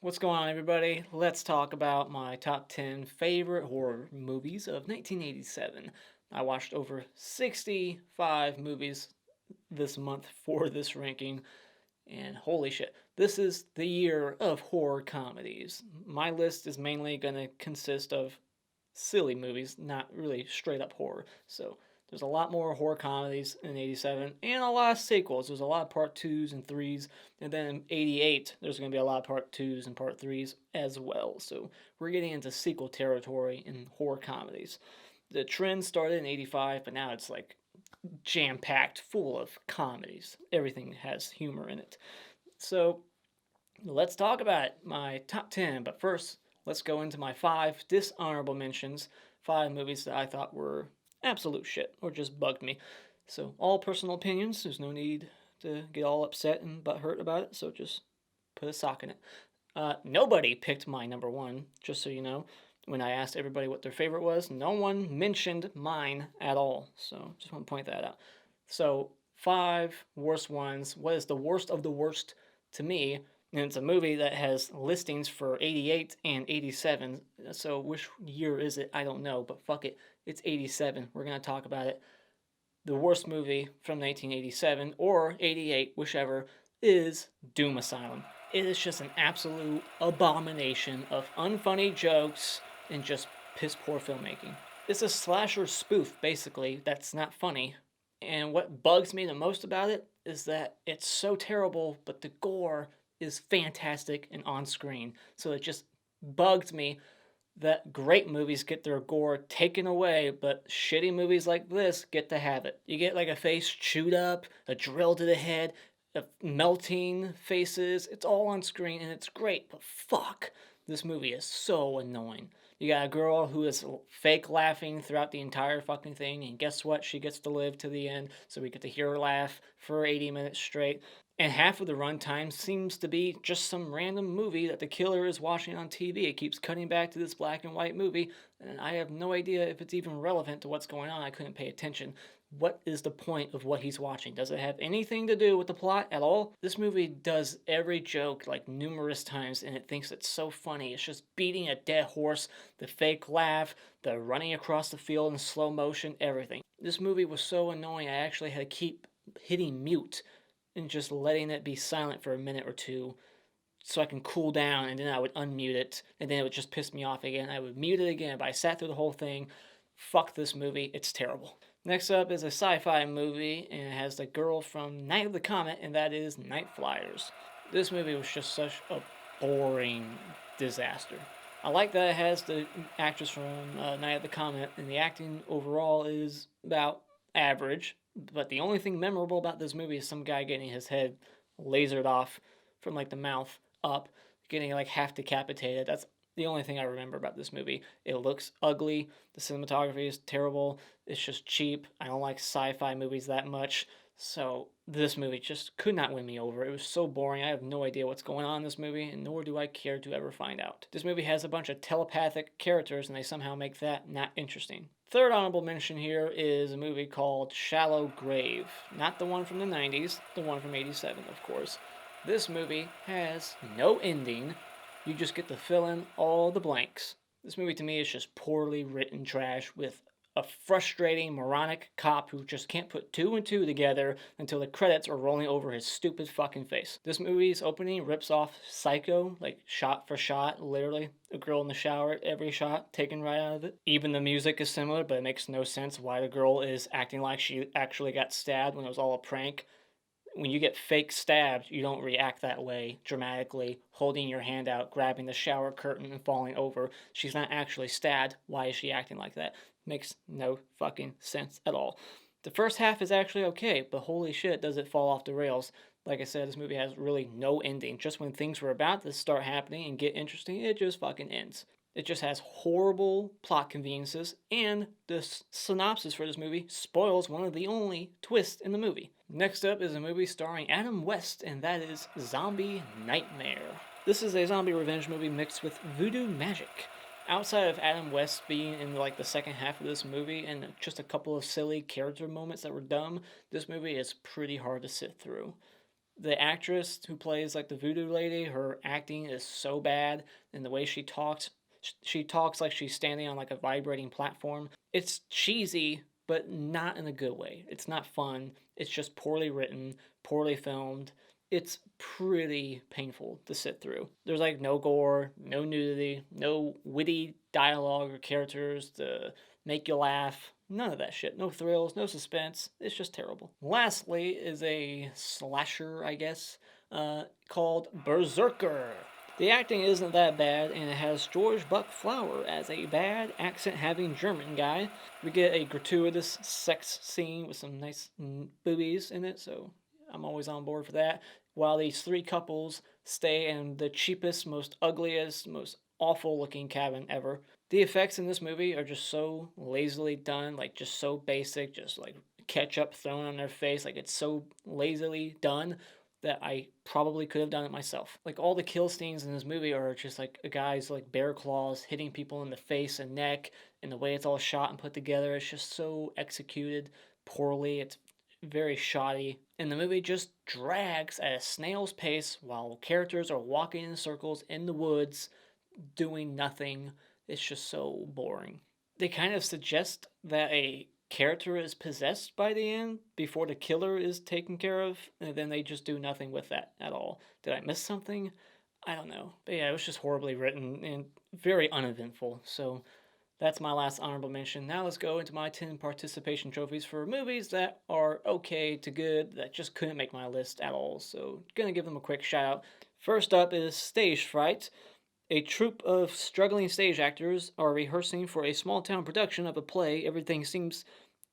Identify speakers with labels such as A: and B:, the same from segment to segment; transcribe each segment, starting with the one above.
A: What's going on, everybody? Let's talk about my top 10 favorite horror movies of 1987. I watched over 65 movies this month for this ranking, and holy shit, this is the year of horror comedies. My list is mainly going to consist of silly movies, not really straight up horror. So there's a lot more horror comedies in 87 and a lot of sequels. There's a lot of part 2s and 3s. And then in 88, there's going to be a lot of part 2s and part 3s as well. So we're getting into sequel territory in horror comedies. The trend started in 85, but now it's like jam packed full of comedies. Everything has humor in it. So let's talk about my top 10. But first, let's go into my 5 dishonorable mentions. 5 movies that I thought were absolute shit or just bugged me. So, all personal opinions. There's no need to get all upset and butthurt about it. So, just put a sock in it. Nobody picked my number one, just so you know. When I asked everybody what their favorite was, no one mentioned mine at all. So, just want to point that out. So, 5 worst ones. What is the worst of the worst to me? And it's a movie that has listings for 88 and 87. So which year is it? I don't know, but fuck it. It's 87. We're going to talk about it. The worst movie from 1987 or 88, whichever, is Doom Asylum. It is just an absolute abomination of unfunny jokes and just piss poor filmmaking. It's a slasher spoof, basically, that's not funny. And what bugs me the most about it is that it's so terrible, but the gore is fantastic and on screen. So it just bugged me that great movies get their gore taken away, but shitty movies like this get to have it. You get like a face chewed up, a drill to the head, melting faces. It's all on screen and it's great, but fuck, this movie is so annoying. You got a girl who is fake laughing throughout the entire fucking thing, and guess what? She gets to live to the end, so we get to hear her laugh for 80 minutes straight. And half of the runtime seems to be just some random movie that the killer is watching on TV. It keeps cutting back to this black and white movie, and I have no idea if it's even relevant to what's going on. I couldn't pay attention. What is the point of what he's watching? Does it have anything to do with the plot at all? This movie does every joke like numerous times, and it thinks it's so funny. It's just beating a dead horse, the fake laugh, the running across the field in slow motion, everything. This movie was so annoying, I actually had to keep hitting mute and just letting it be silent for a minute or two so I can cool down, and then I would unmute it, and then it would just piss me off again. I would mute it again, but I sat through the whole thing. Fuck this movie, it's terrible. Next up is a sci-fi movie, and it has the girl from Night of the Comet, and that is Night Flyers. This movie was just such a boring disaster. I like that it has the actress from Night of the Comet, and the acting overall is about average. But the only thing memorable about this movie is some guy getting his head lasered off from like the mouth up, getting like half decapitated. That's the only thing I remember about this movie. It looks ugly. The cinematography is terrible. It's just cheap. I don't like sci-fi movies that much. So this movie just could not win me over. It was so boring. I have no idea what's going on in this movie, and nor do I care to ever find out. This movie has a bunch of telepathic characters, and they somehow make that not interesting. Third honorable mention here is a movie called Shallow Grave. Not the one from the 90s, the one from 87, of course. This movie has no ending. You just get to fill in all the blanks. This movie to me is just poorly written trash with a frustrating, moronic cop who just can't put two and two together until the credits are rolling over his stupid fucking face. This movie's opening rips off Psycho, like shot for shot, literally. A girl in the shower, every shot taken right out of it. Even the music is similar, but it makes no sense why the girl is acting like she actually got stabbed when it was all a prank. When you get fake stabbed, you don't react that way dramatically, holding your hand out, grabbing the shower curtain, and falling over. She's not actually stabbed. Why is she acting like that? Makes no fucking sense at all. The first half is actually okay, but holy shit, does it fall off the rails. Like I said, this movie has really no ending. Just when things were about to start happening and get interesting, it just fucking ends. It just has horrible plot conveniences, and the synopsis for this movie spoils one of the only twists in the movie. Next up is a movie starring Adam West, and that is Zombie Nightmare. This is a zombie revenge movie mixed with voodoo magic. Outside of Adam West being in like the second half of this movie and just a couple of silly character moments that were dumb, this movie is pretty hard to sit through. The actress who plays like the voodoo lady, her acting is so bad, and the way she talks like she's standing on like a vibrating platform. It's cheesy, but not in a good way. It's not fun. It's just poorly written, poorly filmed. It's pretty painful to sit through. There's like no gore, no nudity, no witty dialogue or characters to make you laugh. None of that shit. No thrills, no suspense. It's just terrible. Lastly is a slasher, I guess, called Berserker. The acting isn't that bad, and it has George Buck Flower as a bad accent having German guy. We get a gratuitous sex scene with some nice boobies in it, so I'm always on board for that. While these three couples stay in the cheapest, most ugliest, most awful looking cabin ever. The effects in this movie are just so lazily done, like just so basic, just like ketchup thrown on their face, like it's so lazily done that I probably could have done it myself. Like all the kill scenes in this movie are just like a guy's like bear claws hitting people in the face and neck, and the way it's all shot and put together, it's just so executed poorly. It's very shoddy, and the movie just drags at a snail's pace while characters are walking in circles in the woods doing nothing. It's just so boring. They kind of suggest that a character is possessed by the end before the killer is taken care of, and then they just do nothing with that at all. Did I miss something? I don't know. But yeah, it was just horribly written and very uneventful. So that's my last honorable mention. Now let's go into my 10 participation trophies for movies that are okay to good, that just couldn't make my list at all. So gonna give them a quick shout out. First up is Stage Fright. A troupe of struggling stage actors are rehearsing for a small town production of a play. Everything seems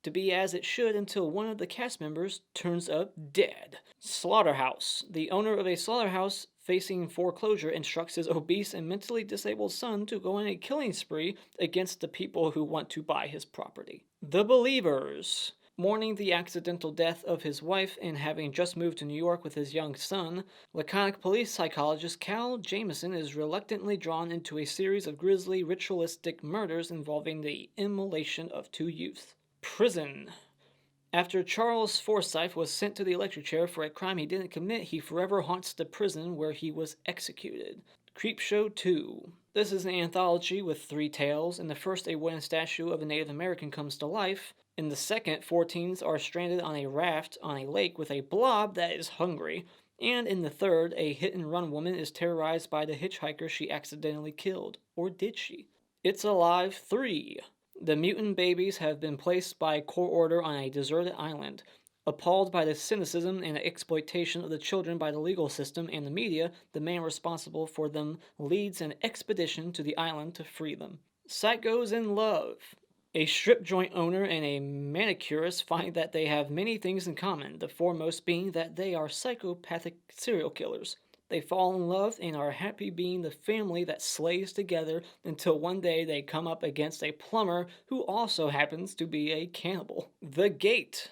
A: to be as it should until one of the cast members turns up dead. Slaughterhouse. The owner of a slaughterhouse facing foreclosure instructs his obese and mentally disabled son to go on a killing spree against the people who want to buy his property. The Believers. Mourning the accidental death of his wife and having just moved to New York with his young son, laconic police psychologist Cal Jameson is reluctantly drawn into a series of grisly, ritualistic murders involving the immolation of two youth. Prison. After Charles Forsyth was sent to the electric chair for a crime he didn't commit, he forever haunts the prison where he was executed. Creepshow 2. This is an anthology with 3 tales. In the first, a wooden statue of a Native American comes to life. In the second, 4 teens are stranded on a raft on a lake with a blob that is hungry. And in the third, a hit-and-run woman is terrorized by the hitchhiker she accidentally killed. Or did she? It's Alive 3. The mutant babies have been placed by court order on a deserted island. Appalled by the cynicism and exploitation of the children by the legal system and the media, the man responsible for them leads an expedition to the island to free them. Psychos in Love. A strip joint owner and a manicurist find that they have many things in common, the foremost being that they are psychopathic serial killers. They fall in love and are happy being the family that slays together until one day they come up against a plumber who also happens to be a cannibal. The Gate.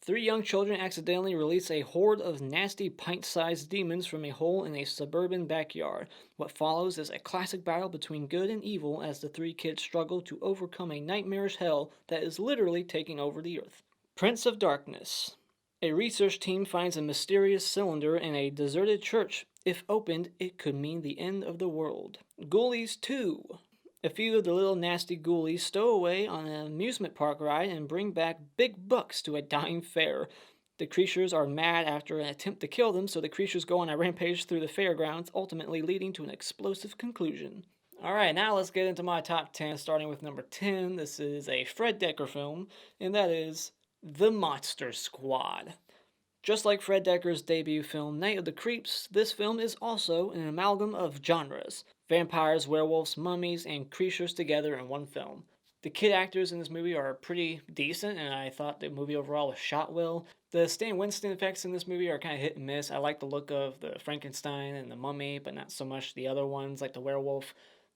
A: 3 young children accidentally release a horde of nasty pint-sized demons from a hole in a suburban backyard. What follows is a classic battle between good and evil as the 3 kids struggle to overcome a nightmarish hell that is literally taking over the earth. Prince of Darkness. A research team finds a mysterious cylinder in a deserted church. If opened, it could mean the end of the world. Ghoulies 2. A few of the little nasty ghoulies stow away on an amusement park ride and bring back big bucks to a dying fair. The creatures are mad after an attempt to kill them, so the creatures go on a rampage through the fairgrounds, ultimately leading to an explosive conclusion. Alright, now let's get into my top 10, starting with number 10. This is a Fred Dekker film, and that is The Monster Squad. Just like Fred Dekker's debut film, Night of the Creeps, this film is also an amalgam of genres. Vampires, werewolves, mummies, and creatures together in one film. The kid actors in this movie are pretty decent, and I thought the movie overall was shot well. The Stan Winston effects in this movie are kind of hit and miss. I like the look of the Frankenstein and the mummy, but not so much the other ones, like the werewolf.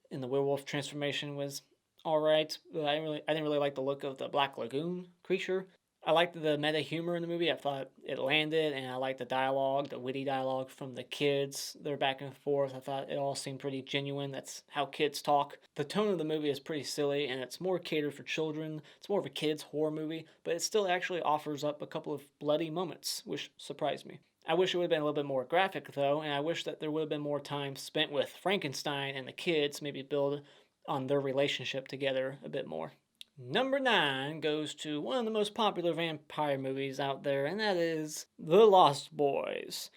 A: And the werewolf transformation was alright, but I didn't really like the look of the Black Lagoon creature. I liked the meta humor in the movie. I thought it landed, and I liked the dialogue, the witty dialogue from the kids. They're back and forth. I thought it all seemed pretty genuine. That's how kids talk. The tone of the movie is pretty silly, and it's more catered for children. It's more of a kids' horror movie, but it still actually offers up a couple of bloody moments, which surprised me. I wish it would have been a little bit more graphic, though, and I wish that there would have been more time spent with Frankenstein and the kids, maybe build on their relationship together a bit more. Number 9 goes to one of the most popular vampire movies out there, and that is The Lost Boys.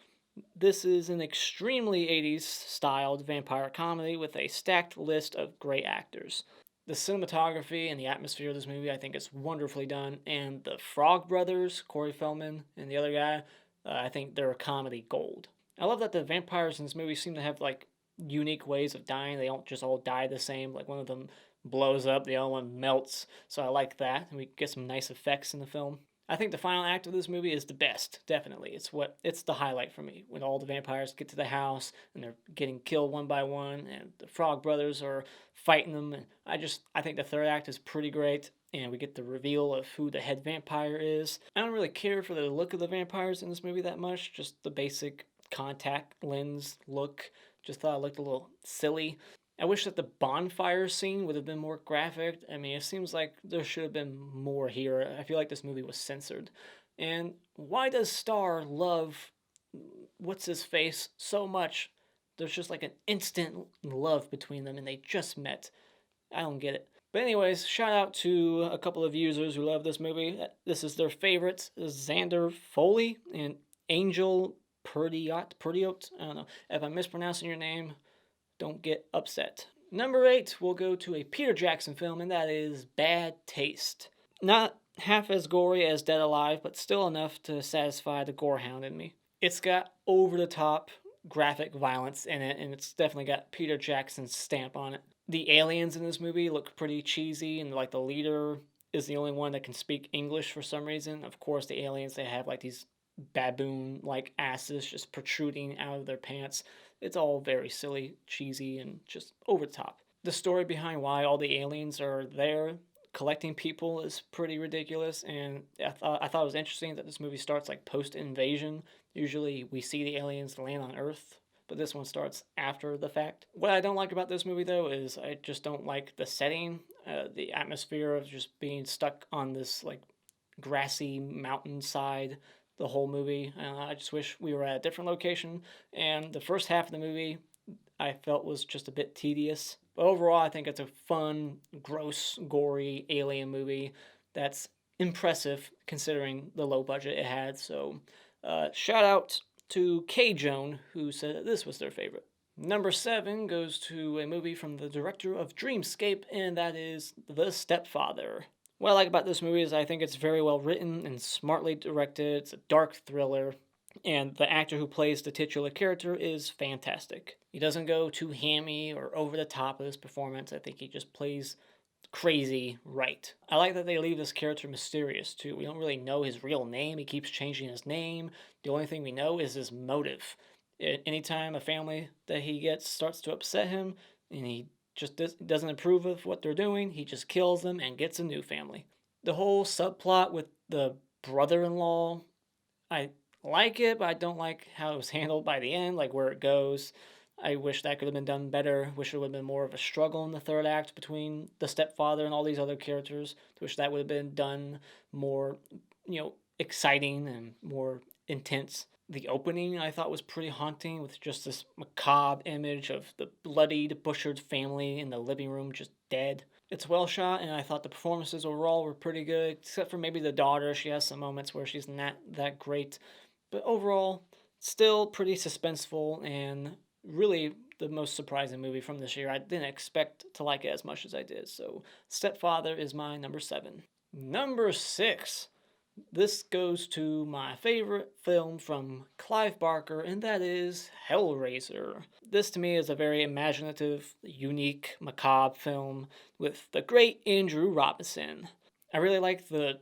A: This is an extremely 80s styled vampire comedy with a stacked list of great actors. The cinematography and the atmosphere of this movie, I think, is wonderfully done, and the Frog Brothers, Corey Feldman and the other guy, I think they're comedy gold. I love that the vampires in this movie seem to have like unique ways of dying. They don't just all die the same. Like one of them blows up, the other one melts. So I like that, and we get some nice effects in the film. I think the final act of this movie is the best, definitely. It's the highlight for me when all the vampires get to the house and they're getting killed one by one, and the Frog Brothers are fighting them. And I think the third act is pretty great, and we get the reveal of who the head vampire is. I don't really care for the look of the vampires in this movie that much, just the basic contact lens look. Just thought it looked a little silly. I wish that the bonfire scene would have been more graphic. I mean, it seems like there should have been more here. I feel like this movie was censored. And why does Star love what's his face so much? There's just like an instant love between them and they just met. I don't get it. But anyways, shout out to a couple of users who love this movie. This is their favorites, Xander Foley and Angel Perdiot. I don't know. If I'm mispronouncing your name, don't get upset. Number 8, we'll go to a Peter Jackson film, and that is Bad Taste. Not half as gory as Dead Alive, but still enough to satisfy the gorehound in me. It's got over-the-top graphic violence in it, and it's definitely got Peter Jackson's stamp on it. The aliens in this movie look pretty cheesy, and like the leader is the only one that can speak English for some reason. Of course, the aliens, they have like these baboon-like asses just protruding out of their pants. It's all very silly, cheesy, and just over the top. The story behind why all the aliens are there collecting people is pretty ridiculous, and I thought it was interesting that this movie starts like post-invasion. Usually we see the aliens land on Earth, but this one starts after the fact. What I don't like about this movie, though, is I just don't like the setting, the atmosphere of just being stuck on this like grassy mountainside the whole movie. I just wish we were at a different location. And the first half of the movie I felt was just a bit tedious. But overall, I think it's a fun, gross, gory alien movie that's impressive considering the low budget it had. So shout out to K Joan, who said that this was their favorite. Number 7 goes to a movie from the director of Dreamscape, and that is The Stepfather. What I like about this movie is I think it's very well written and smartly directed. It's a dark thriller, and the actor who plays the titular character is fantastic. He doesn't go too hammy or over the top with his performance. I think he just plays crazy right. I like that they leave this character mysterious too. We don't really know his real name. He keeps changing his name. The only thing we know is his motive. Anytime a family that he gets starts to upset him and he just doesn't approve of what they're doing, he just kills them and gets a new family. The whole subplot with the brother-in-law, I like it, but I don't like how it was handled by the end, like where it goes. I wish that could have been done better. Wish it would have been more of a struggle in the third act between the stepfather and all these other characters. Wish that would have been done more, exciting and more intense. The opening I thought was pretty haunting with just this macabre image of the bloodied, butchered family in the living room just dead. It's well shot, and I thought the performances overall were pretty good, except for maybe the daughter. She has some moments where she's not that great. But overall, still pretty suspenseful and really the most surprising movie from this year. I didn't expect to like it as much as I did. So Stepfather is my number 7. Number 6. This goes to my favorite film from Clive Barker, and that is Hellraiser. This to me is a very imaginative, unique, macabre film with the great Andrew Robinson. I really like the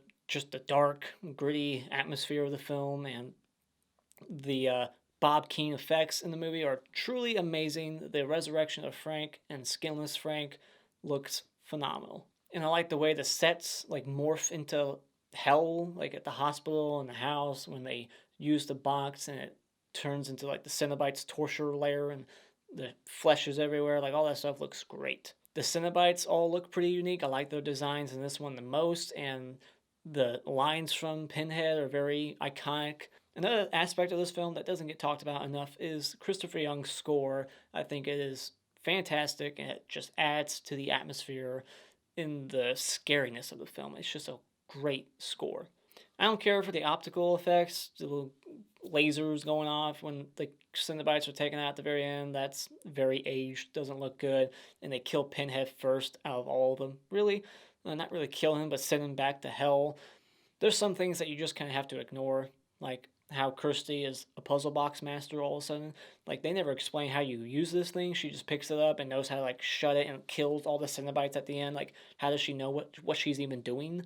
A: dark, gritty atmosphere of the film, and the Bob Keane effects in the movie are truly amazing. The resurrection of Frank and Skinless Frank looks phenomenal. And I like the way the sets like morph into hell, like at the hospital and the house when they use the box and it turns into like the Cenobites' torture lair and the flesh is everywhere. Like all that stuff looks great. The Cenobites all look pretty unique. I like their designs in this one the most, and The lines from Pinhead are very iconic. Another aspect of this film that doesn't get talked about enough is Christopher Young's score. I think it is fantastic and it just adds to the atmosphere in the scariness of the film. It's just a great score. I don't care for the optical effects, the little lasers going off when the Cenobites are taken out at the very end. That's very aged, doesn't look good. And they kill Pinhead first out of all of them. Really? Not really kill him, but send him back to hell. There's some things that you just kind of have to ignore, like how Kirsty is a puzzle box master all of a sudden. Like, they never explain how you use this thing. She just picks it up and knows how to, like, shut it and kills all the Cenobites at the end. Like, how does she know what she's even doing?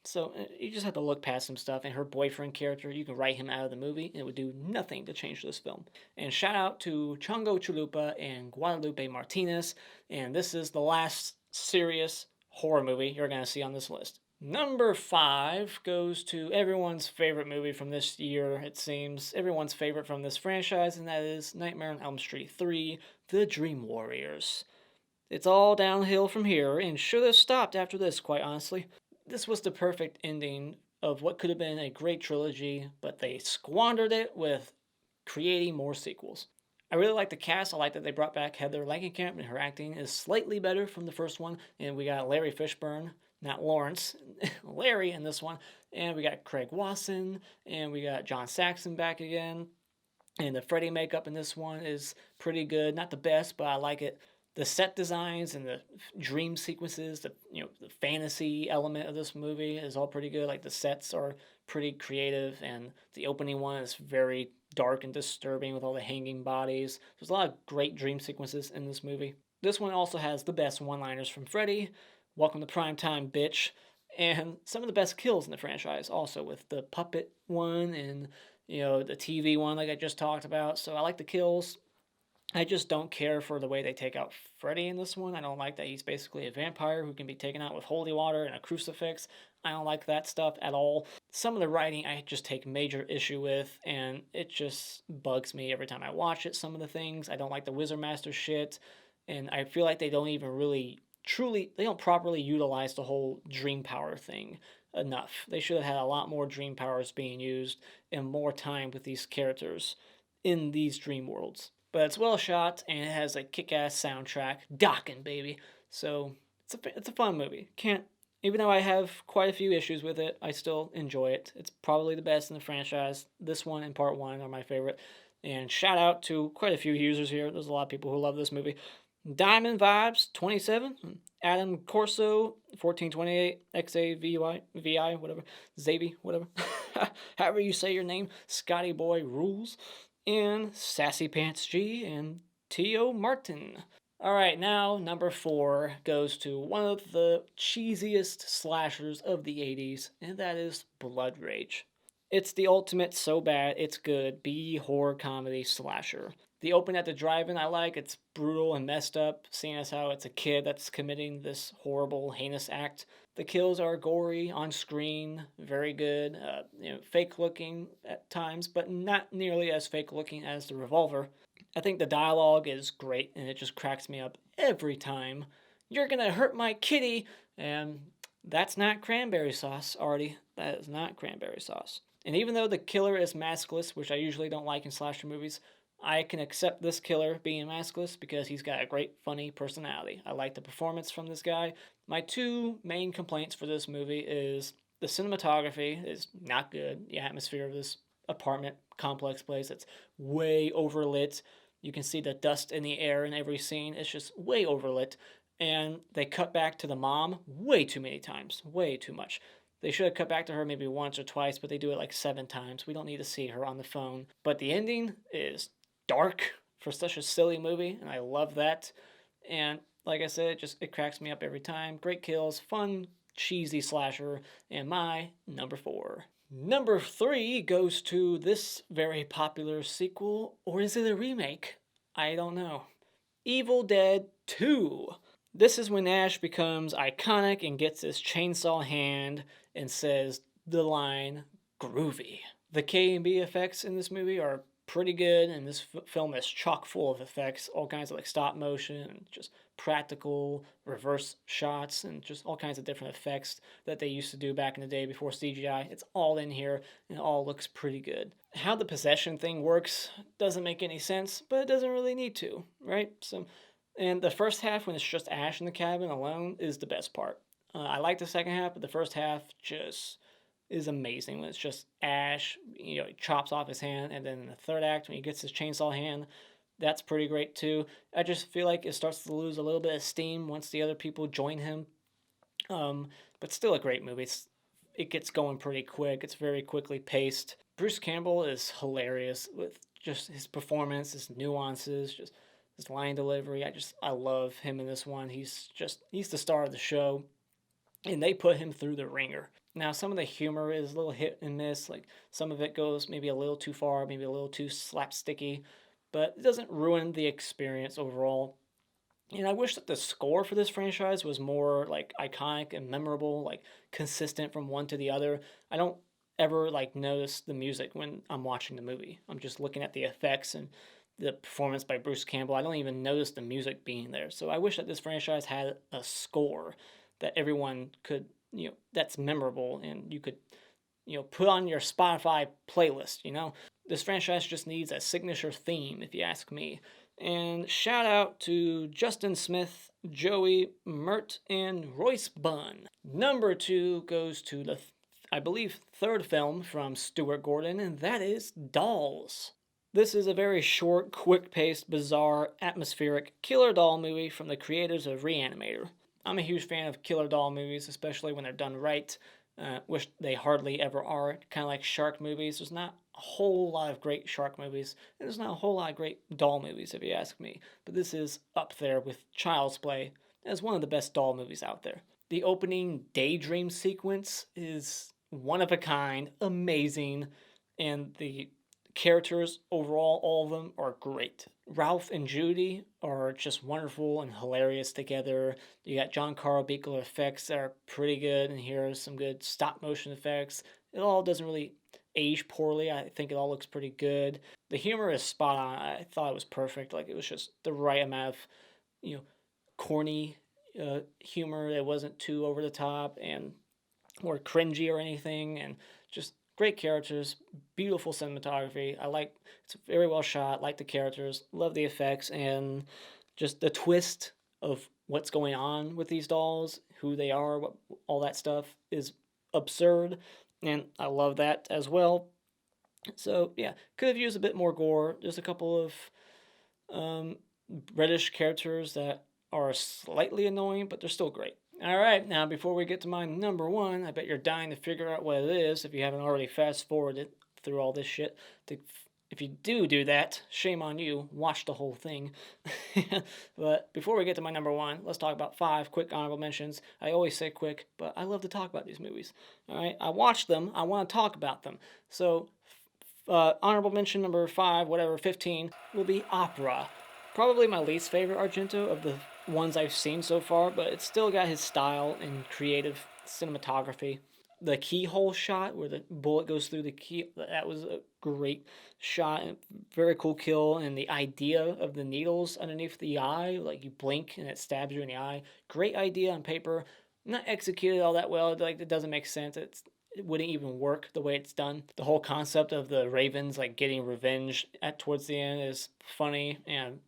A: So you just have to look past some stuff. And her boyfriend character, you can write him out of the movie, and it would do nothing to change this film. And shout out to Chongo Chalupa and Guadalupe Martinez. And this is the last serious horror movie you're going to see on this list. Number 5 goes to everyone's favorite movie from this year, it seems. Everyone's favorite from this franchise, and that is Nightmare on Elm Street 3, The Dream Warriors. It's all downhill from here, and should have stopped after this, quite honestly. This was the perfect ending of what could have been a great trilogy, but they squandered it with creating more sequels. I really like the cast. I like that they brought back Heather Langenkamp, and her acting is slightly better from the first one. And we got Larry Fishburne, not Lawrence, Larry in this one. And we got Craig Wasson, and we got John Saxon back again. And the Freddy makeup in this one is pretty good. Not the best, but I like it. The set designs and the dream sequences, the fantasy element of this movie is all pretty good. Like, the sets are pretty creative, and the opening one is very dark and disturbing with all the hanging bodies. There's a lot of great dream sequences in this movie. This one also has the best one-liners from Freddy. Welcome to primetime, bitch. And some of the best kills in the franchise, also with the puppet one and the TV one, like I just talked about. So I like the kills. I just don't care for the way they take out Freddy in this one. I don't like that he's basically a vampire who can be taken out with holy water and a crucifix. I don't like that stuff at all. Some of the writing I just take major issue with, and it just bugs me every time I watch it. Some of the things, I don't like the Wizard Master shit, and I feel like they don't even really they don't properly utilize the whole dream power thing enough. They should have had a lot more dream powers being used and more time with these characters in these dream worlds. But it's well shot and it has a kick-ass soundtrack, Dockin' baby. So it's a fun movie. Even though I have quite a few issues with it, I still enjoy it. It's probably the best in the franchise. This one and Part 1 are my favorite. And shout out to quite a few users here. There's a lot of people who love this movie. Diamond Vibes 27, Adam Corso 1428, XAVI, whatever, Xavi, whatever. However you say your name, Scotty Boy Rules, and Sassy Pants G and T.O. Martin. Alright, now number 4 goes to one of the cheesiest slashers of the 80s, and that is Blood Rage. It's the ultimate so bad it's good B horror comedy slasher. The open at the drive-in I like. It's brutal and messed up, seeing as how it's a kid that's committing this horrible, heinous act. The kills are gory, on screen, very good, fake looking at times, but not nearly as fake looking as the Revolver. I think the dialogue is great, and it just cracks me up every time. You're gonna hurt my kitty, and that's not cranberry sauce, Artie. That is not cranberry sauce. And even though the killer is maskless, which I usually don't like in slasher movies, I can accept this killer being maskless because he's got a great, funny personality. I like the performance from this guy. My 2 main complaints for this movie is the cinematography is not good. The atmosphere of this apartment complex place, it's way overlit. You can see the dust in the air in every scene. It's just way overlit. And they cut back to the mom way too many times. Way too much. They should have cut back to her maybe once or twice, but they do it like 7 times. We don't need to see her on the phone. But the ending is dark for such a silly movie, and I love that. And like I said, it cracks me up every time. Great kills, fun, cheesy slasher, and my number 4. Number 3 goes to this very popular sequel, or is it a remake? I don't know. Evil Dead 2. This is when Ash becomes iconic and gets his chainsaw hand and says the line, groovy. The K&B effects in this movie are pretty good, and this film is chock full of effects, all kinds of like stop motion and just practical reverse shots and just all kinds of different effects that they used to do back in the day before CGI. It's all in here and it all looks pretty good. How the possession thing works doesn't make any sense, but it doesn't really need to, right? And the first half, when it's just Ash in the cabin alone, is the best part. I like the second half, but the first half just is amazing when it's just Ash. He chops off his hand, and then in the third act, when he gets his chainsaw hand, that's pretty great too. I just feel like it starts to lose a little bit of steam once the other people join him. But still a great movie. It gets going pretty quick. It's very quickly paced. Bruce Campbell is hilarious with just his performance, his nuances, just his line delivery. I love him in this one. He's the star of the show, and they put him through the ringer. Now, some of the humor is a little hit and miss. Like, some of it goes maybe a little too far, maybe a little too slapsticky, but it doesn't ruin the experience overall. And I wish that the score for this franchise was more like iconic and memorable, like consistent from one to the other. I don't ever like notice the music when I'm watching the movie. I'm just looking at the effects and the performance by Bruce Campbell. I don't even notice the music being there. So I wish that this franchise had a score that everyone could, that's memorable and you could, put on your Spotify playlist, This franchise just needs a signature theme, if you ask me. And shout out to Justin Smith, Joey, Mert, and Royce Bunn. Number 2 goes to the, I believe, third film from Stuart Gordon, and that is Dolls. This is a very short, quick-paced, bizarre, atmospheric killer doll movie from the creators of Reanimator. I'm a huge fan of killer doll movies, especially when they're done right. Which they hardly ever are. Kind of like shark movies. There's not a whole lot of great shark movies, and there's not a whole lot of great doll movies, if you ask me. But this is up there with Child's Play as one of the best doll movies out there. The opening daydream sequence is one of a kind, amazing, and the characters overall, all of them, are great. Ralph and Judy are just wonderful and hilarious together. You got John Carl Beekler effects that are pretty good, and here's some good stop motion effects. It all doesn't really age poorly. I think it all looks pretty good. The humor is spot on. I thought it was perfect. Like, it was just the right amount of, corny humor. It wasn't too over the top and or cringy or anything, and just great characters, beautiful cinematography. It's very well shot, like the characters, love the effects, and just the twist of what's going on with these dolls, who they are, all that stuff is absurd, and I love that as well. So yeah, could have used a bit more gore. There's a couple of British characters that are slightly annoying, but they're still great. All right, now before we get to my number 1, I bet you're dying to figure out what it is if you haven't already fast forwarded through all this shit. If you do that, shame on you. Watch the whole thing. But before we get to my number 1, let's talk about 5 quick honorable mentions. I always say quick, but I love to talk about these movies. All right, I watched them. I want to talk about them. So honorable mention number 5, 15, will be Opera. Probably my least favorite Argento of the ones I've seen so far, but it's still got his style and creative cinematography. The keyhole shot where the bullet goes through the key, that was a great shot and very cool kill. And the idea of the needles underneath the eye, like you blink and it stabs you in the eye, great idea on paper, not executed all that well. Like, it doesn't make sense. It wouldn't even work the way it's done. The whole concept of the ravens like getting revenge towards the end is funny and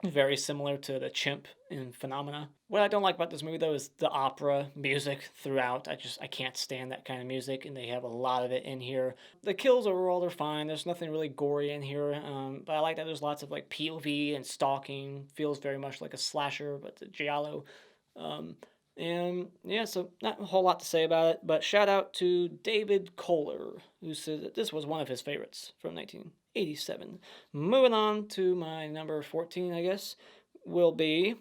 A: very similar to the chimp in Phenomena. What I don't like about this movie, though, is the opera music throughout. I can't stand that kind of music, and they have a lot of it in here. The kills overall are fine. There's nothing really gory in here, but I like that there's lots of like POV and stalking. Feels very much like a slasher, but it's a giallo. And yeah, so not a whole lot to say about it, but shout out to David Kohler, who said that this was one of his favorites from 1987. Moving on to my number 14, I guess, will be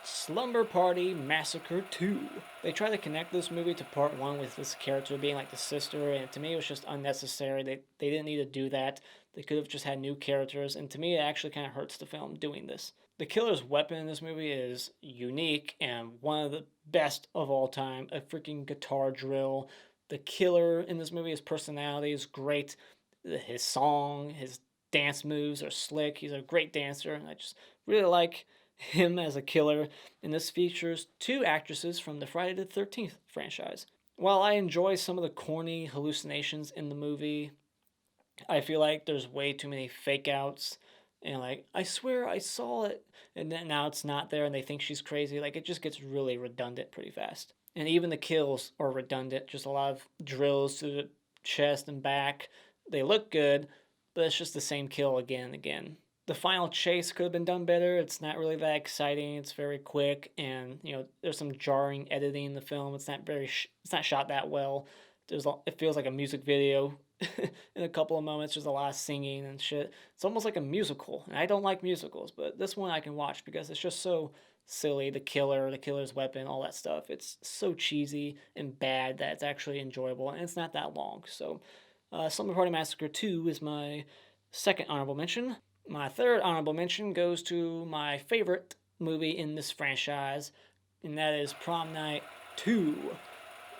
A: Slumber Party Massacre 2. They try to connect this movie to part 1 with this character being like the sister, and to me it was just unnecessary. They didn't need to do that. They could have just had new characters, and to me it actually kind of hurts the film doing this. The killer's weapon in this movie is unique and one of the best of all time. A freaking guitar drill. The killer in this movie, his personality is great. His song, his dance moves are slick. He's a great dancer, and I just really like him as a killer, and this features two actresses from the Friday the 13th franchise. While I enjoy some of the corny hallucinations in the movie, I feel like there's way too many fake outs. And like, I swear I saw it, and then now it's not there, and they think she's crazy. Like, it just gets really redundant pretty fast. And even the kills are redundant. Just a lot of drills to the chest and back. They look good, but it's just the same kill again and again. The final chase could have been done better. It's not really that exciting. It's very quick, and there's some jarring editing in the film. It's not shot that well. It feels like a music video in a couple of moments. There's a lot of singing and shit. It's almost like a musical, and I don't like musicals, but this one I can watch because it's just so silly. The killer's weapon, all that stuff. It's so cheesy and bad that it's actually enjoyable, and it's not that long. So, Slumber Party Massacre 2 is my second honorable mention. My third honorable mention goes to my favorite movie in this franchise, and that is Prom Night 2.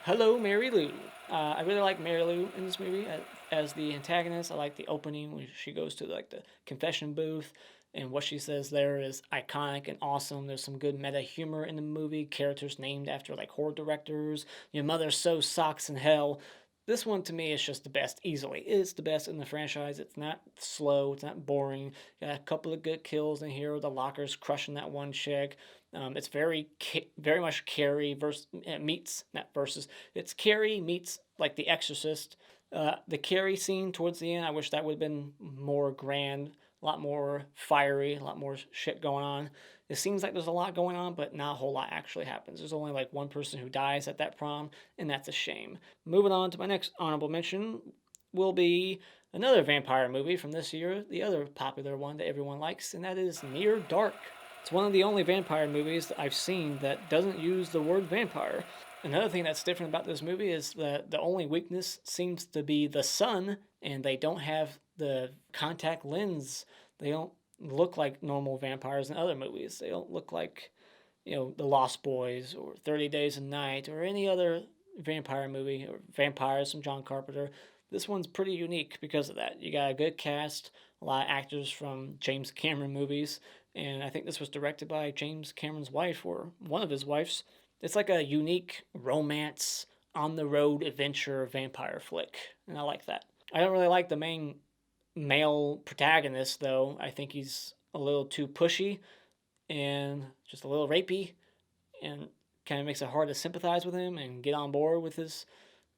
A: Hello, Mary Lou. I really like Mary Lou in this movie as the antagonist. I like the opening when she goes to like the confession booth, and what she says there is iconic and awesome. There's some good meta humor in the movie. Characters named after like horror directors. Your mother sews socks in hell. This one to me is just the best, easily. It's the best in the franchise. It's not slow. It's not boring. Got a couple of good kills in here. The lockers crushing that one chick. It's very much Carrie versus meets not versus. It's Carrie meets like The Exorcist. The Carrie scene towards the end, I wish that would have been more grand, a lot more fiery, a lot more shit going on. It seems like there's a lot going on, but not a whole lot actually happens. There's only like one person who dies at that prom, and that's a shame. Moving on to my next honorable mention will be another vampire movie from this year, the other popular one that everyone likes, and that is Near Dark. It's one of the only vampire movies that I've seen that doesn't use the word vampire. Another thing that's different about this movie is that the only weakness seems to be the sun, and they don't have the contact lens. They don't look like normal vampires in other movies. They don't look like, The Lost Boys or 30 Days a Night or any other vampire movie or vampires from John Carpenter. This one's pretty unique because of that. You got a good cast, a lot of actors from James Cameron movies, and I think this was directed by James Cameron's wife or one of his wives. It's like a unique romance, on the road adventure vampire flick, and I like that. I don't really like the main male protagonist, though. I think he's a little too pushy and just a little rapey, and kind of makes it hard to sympathize with him and get on board with his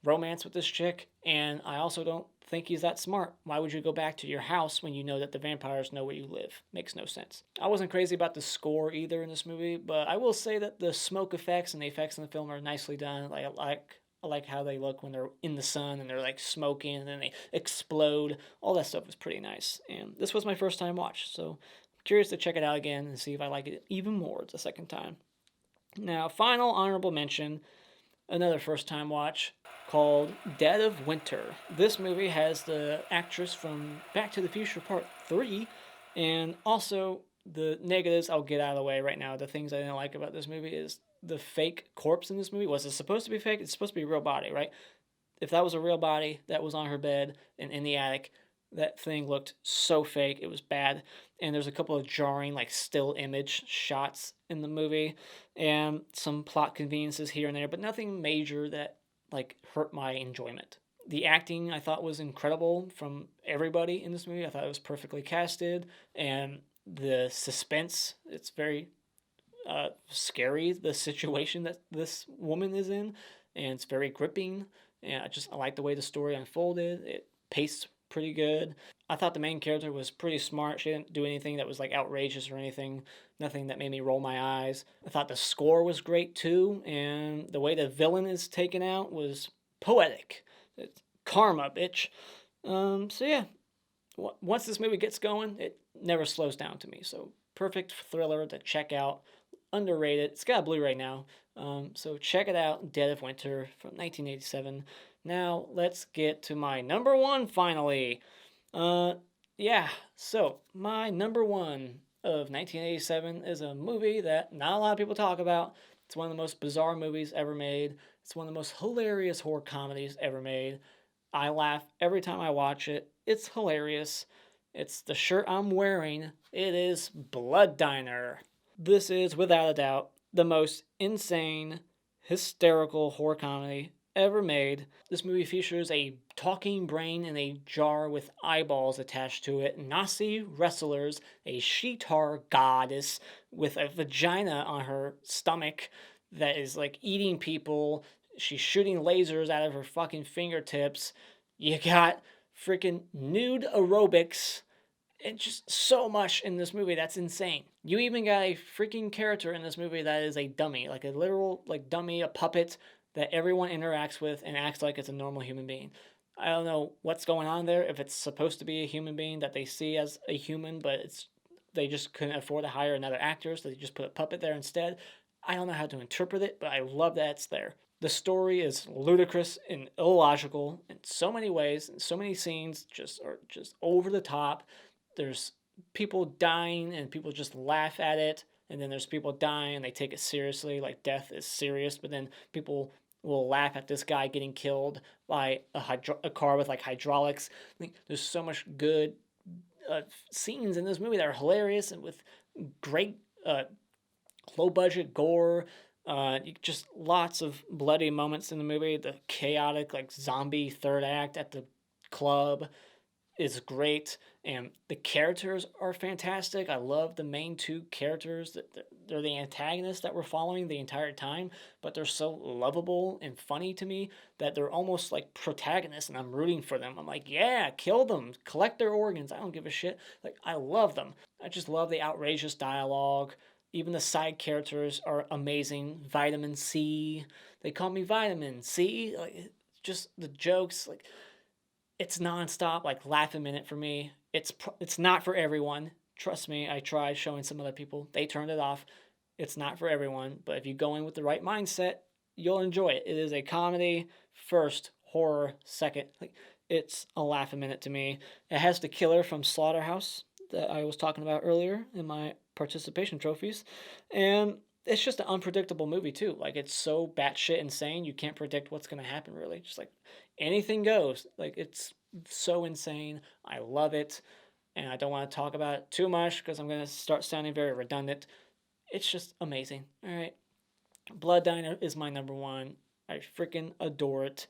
A: romance with this chick. And I also don't think he's that smart. Why would you go back to your house when you know that the vampires know where you live? Makes no sense. I wasn't crazy about the score either in this movie, but I will say that the smoke effects and the effects in the film are nicely done. I like how they look when they're in the sun and they're like smoking and then they explode. All that stuff was pretty nice. And this was my first time watch, so I'm curious to check it out again and see if I like it even more the second time. Now, final honorable mention, another first time watch called Dead of Winter. This movie has the actress from Back to the Future Part 3, and also the negatives I'll get out of the way right now. The things I didn't like about this movie is the fake corpse in this movie. Was it supposed to be fake? It's supposed to be a real body, right? If that was a real body that was on her bed and in the attic, that thing looked so fake. It was bad. And there's a couple of jarring, like, still image shots in the movie and some plot conveniences here and there, but nothing major that, like, hurt my enjoyment. The acting I thought was incredible from everybody in this movie. I thought it was perfectly casted, and the suspense, it's very scary, the situation that this woman is in, and it's very gripping. And I like the way the story unfolded. It paced pretty good. I thought the main character was pretty smart. She didn't do anything that was like outrageous or anything. Nothing that made me roll my eyes. I thought the score was great too, and the way the villain is taken out was poetic. It's karma, bitch. So yeah, once this movie gets going, it never slows down to me. So perfect thriller to check out. Underrated. It's got a Blu-ray now, so check it out. Dead of Winter from 1987. Now let's get to my number one. Finally, So my number one of 1987 is a movie that not a lot of people talk about. It's one of the most bizarre movies ever made. It's one of the most hilarious horror comedies ever made. I laugh every time I watch it. It's hilarious. It's the shirt I'm wearing. It is Blood Diner. This is, without a doubt, the most insane, hysterical horror comedy ever made. This movie features a talking brain in a jar with eyeballs attached to it, Nazi wrestlers, a Sheetar goddess with a vagina on her stomach that is like eating people. She's shooting lasers out of her fucking fingertips. You got freaking nude aerobics. It's just so much in this movie that's insane. You even got a freaking character in this movie that is a dummy, like a literal like dummy, a puppet that everyone interacts with and acts like it's a normal human being. I don't know what's going on there, if it's supposed to be a human being that they see as a human, but they just couldn't afford to hire another actor, so they just put a puppet there instead. I don't know how to interpret it, but I love that it's there. The story is ludicrous and illogical in so many ways, and so many scenes are just over the top. There's people dying and people just laugh at it, and then there's people dying and they take it seriously, like death is serious, but then people will laugh at this guy getting killed by a car with like hydraulics. I mean, there's so much good scenes in this movie that are hilarious and with great low budget gore. Just lots of bloody moments in the movie. The chaotic like zombie third act at the club is great, and the characters are fantastic. I love the main two characters. That they're the antagonists that we're following the entire time, but they're so lovable and funny to me that they're almost like protagonists, and I'm rooting for them. I'm like, yeah, kill them, collect their organs. I don't give a shit. Like, I love them. I just love the outrageous dialogue. Even the side characters are amazing. Vitamin C. They call me Vitamin C. Like, just the jokes, like, it's nonstop, like laugh a minute for me. It's not for everyone. Trust me, I tried showing some other people. They turned it off. It's not for everyone, but if you go in with the right mindset, you'll enjoy it. It is a comedy first, horror second. Like, it's a laugh a minute to me. It has the killer from Slaughterhouse that I was talking about earlier in my participation trophies, and it's just an unpredictable movie too. Like, it's so batshit insane, you can't predict what's gonna happen really. Just like anything goes. Like, it's so insane. I love it, and I don't want to talk about it too much because I'm gonna start sounding very redundant. It's just amazing. All right, Blood Diner is my number one. I freaking adore it.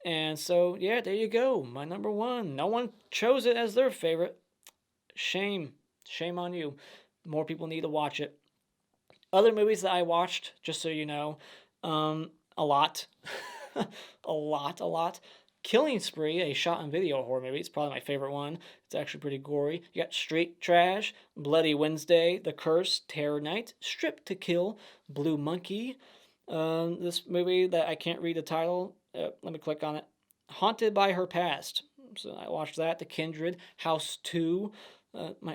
A: And so yeah, there you go. My number one. No one chose it as their favorite. Shame on you. More people need to watch it. Other movies that I watched, just so you know, a lot. a lot. Killing Spree, a shot-on-video horror movie. It's probably my favorite one. It's actually pretty gory. You got Street Trash, Bloody Wednesday, The Curse, Terror Night, Strip to Kill, Blue Monkey. This movie that I can't read the title. Let me click on it. Haunted by Her Past. So I watched that. The Kindred, House 2.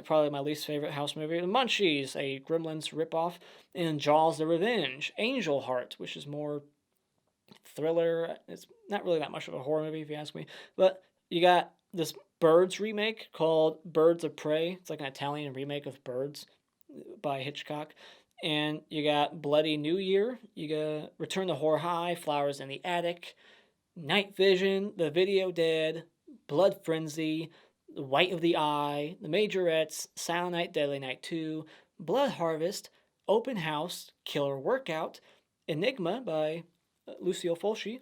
A: Probably my least favorite house movie. The Munchies, a Gremlins ripoff, and Jaws: The Revenge, Angel Heart, which is more thriller. It's not really that much of a horror movie if you ask me. But you got this Birds remake called Birds of Prey. It's like an Italian remake of Birds by Hitchcock. And you got Bloody New Year. You got Return to Horror High, Flowers in the Attic, Night Vision, The Video Dead, Blood Frenzy, The White of the Eye, The Majorettes, Silent Night, Deadly Night 2, Blood Harvest, Open House, Killer Workout, Enigma by Lucille Fulci,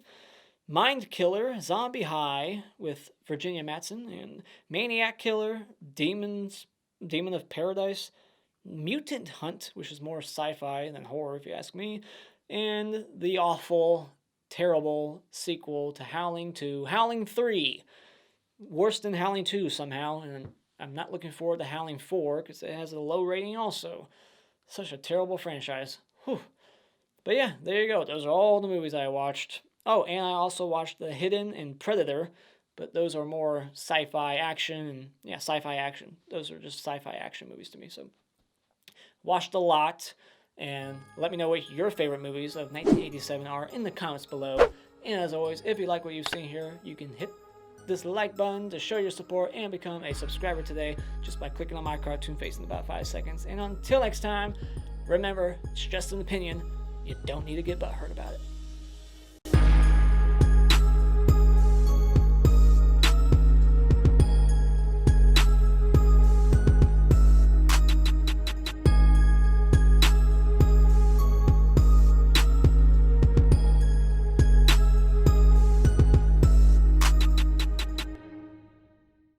A: Mind Killer, Zombie High with Virginia Madsen, and Maniac Killer, Demon of Paradise, Mutant Hunt, which is more sci-fi than horror if you ask me, and the awful, terrible sequel to Howling 2, Howling 3. Worse than Howling 2 somehow, and I'm not looking forward to Howling 4 because it has a low rating also. Such a terrible franchise. Whew. But yeah, there you go. Those are all the movies I watched. Oh, and I also watched The Hidden and Predator, but those are more sci-fi action, and yeah, sci-fi action. Those are just sci-fi action movies to me, so watched a lot, and let me know what your favorite movies of 1987 are in the comments below. And as always, if you like what you've seen here, you can hit this like button to show your support and become a subscriber today just by clicking on my cartoon face in about 5 seconds. And until next time, remember, it's just an opinion. You don't need to get butthurt about it.